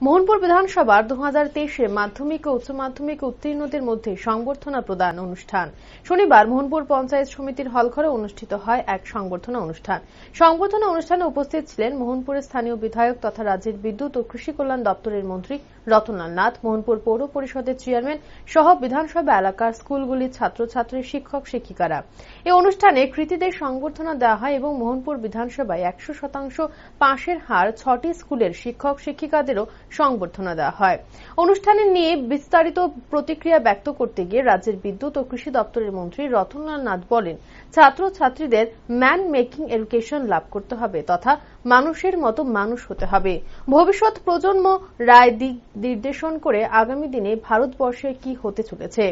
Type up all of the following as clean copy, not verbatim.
মোহনপুর বিধানসভার 2023 মাধ্যমিক ও উচ্চ মাধ্যমিক উত্তীর্ণদের মধ্যে সংবর্ধনা প্রদান অনুষ্ঠান শনিবার মোহনপুর পঞ্চায়েত সমিতির হলঘরে অনুষ্ঠিত হয় এক সংবর্ধনা অনুষ্ঠান। সংবর্ধনা অনুষ্ঠানে উপস্থিত ছিলেন মোহনপুরের স্থানীয় বিধায়ক তথা রাজ্যের বিদ্যুৎ ও কৃষি কল্যাণ দপ্তরের মন্ত্রী রতনলাল নাথ, মোহনপুর পৌর পরিষদের চেয়ারম্যান সহ বিধানসভা এলাকার স্কুলগুলির ছাত্রছাত্রী, শিক্ষক শিক্ষিকারা। এই অনুষ্ঠানে কৃতীদের সংবর্ধনা দেওয়া হয় এবং মোহনপুর বিধানসভায় 100% পাশের হার 6টি স্কুলের শিক্ষক শিক্ষিকাদেরও সংবর্ধনা দেওয়া হয়। অনুষ্ঠানে নিয়ে বিস্তারিত প্রতিক্রিয়া ব্যক্ত করতে গিয়ে রাজ্যের বিদ্যুৎ ও কৃষি দপ্তরের মন্ত্রী রতনলাল নাথ বলেন, ছাত্রছাত্রীদের ম্যান মেকিং এডুকেশন লাভ করতে হবে তথা মানুষের মতো মানুষ হতে হবে। ভবিষ্যৎ প্রজন্ম রায় দিক নির্দেশন করে আগামী দিনে ভারতবর্ষে কি হতে চলেছে।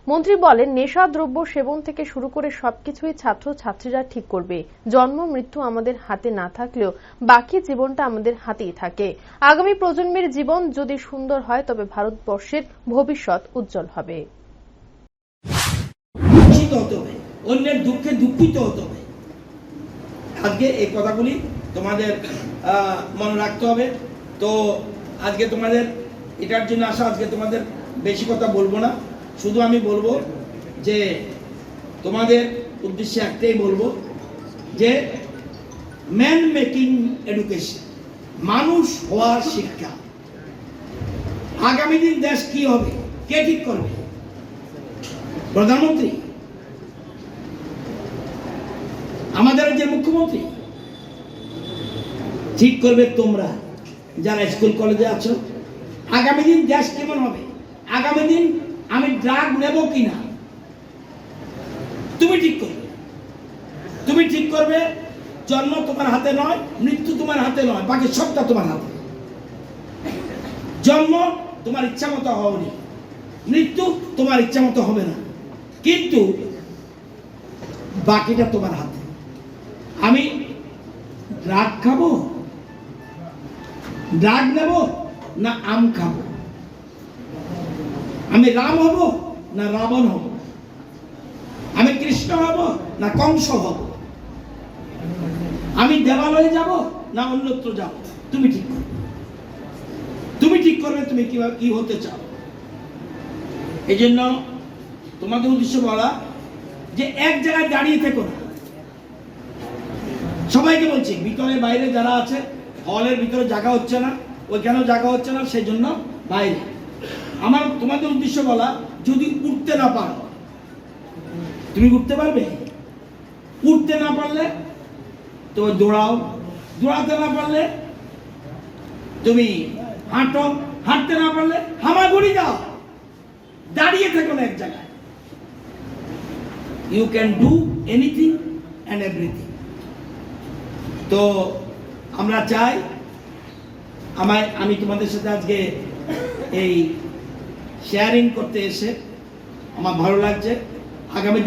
মন্ত্রী বলেন, নেশা দ্রব্য সেবন থেকে শুরু করে সবকিছুই ছাত্রছাত্রীরা ঠিক করবে। জন্ম মৃত্যু আমাদের হাতে না থাকলেও বাকি জীবনটা আমাদের হাতেই থাকে। আগামী প্রজন্মের জীবন যদি সুন্দর হয় তবে ভারতবর্ষের ভবিষ্যৎ উজ্জ্বল হবে। অন্যের দুঃখে দুঃখিত হতে হবে। আজকে এই কথাগুলি তোমাদের মনে রাখতে হবে। তো আজকে তোমাদের এটার জন্য আসা, আজকে তোমাদের বেশি কথা বলবো না, শুধু আমি বলবো যে তোমাদের উদ্দেশ্যে একটাই বলবো যে ম্যান মেকিং এডুকেশন, মানুষ হওয়ার শিক্ষা। আগামী দিন দেশ কি হবে কে ঠিক করবে? প্রধানমন্ত্রী, আমাদের যে মুখ্যমন্ত্রী? ঠিক করবে তোমরা যারা স্কুল কলেজে আছো। আগামী দিন দেশ কেমন হবে? আগামী দিন আমি ড্রাগ নেব কিনা তুমি ঠিক করবে। তুমি ঠিক করবে। জন্ম তোমার হাতে নয়, মৃত্যু তোমার হাতে নয়, বাকি সবটা তোমার হাতে। জন্ম তোমার ইচ্ছা মতো হওনি, মৃত্যু তোমার ইচ্ছা মতো হবে না, কিন্তু বাকিটা তোমার হাতে। আমি ড্রাগ খাবো, ড্রাগ নেব, না আম খাবো? আমি রাম হব না রাবণ হব? আমি কৃষ্ণ হব না কংস হব? আমি দেবালয়ে যাব না অন্যত্র যাব? তুমি ঠিক করবে। তুমি ঠিক করবে তুমি কিভাবে কি হতে চাও। এই জন্য তোমাদের উদ্দেশ্য বলা যে এক জায়গায় দাঁড়িয়ে থেকো না। সবাইকে বলছি, ভিতরে বাইরে যারা আছে, হলের ভিতরে জায়গা হচ্ছে না, ওইখানেও জায়গা হচ্ছে না, সেই জন্য বাইরে। আমার তোমাদের উদ্দেশ্য বলা, যদি উঠতে না পারো, তুমি উঠতে পারবে? উঠতে না পারলে তো দৌড়াও, দৌড়াতে না পারলে তুমি হাঁটো, হাঁটতে না পারলে হামাগুড়ি দাও। দাঁড়িয়ে থেকো না এক জায়গায়। You can do anything and everything. তো আমরা চাই, আমি তোমাদের সাথে আজকে এই শেয়ারিং করতে এসে আমার ভালো লাগছে। আগামী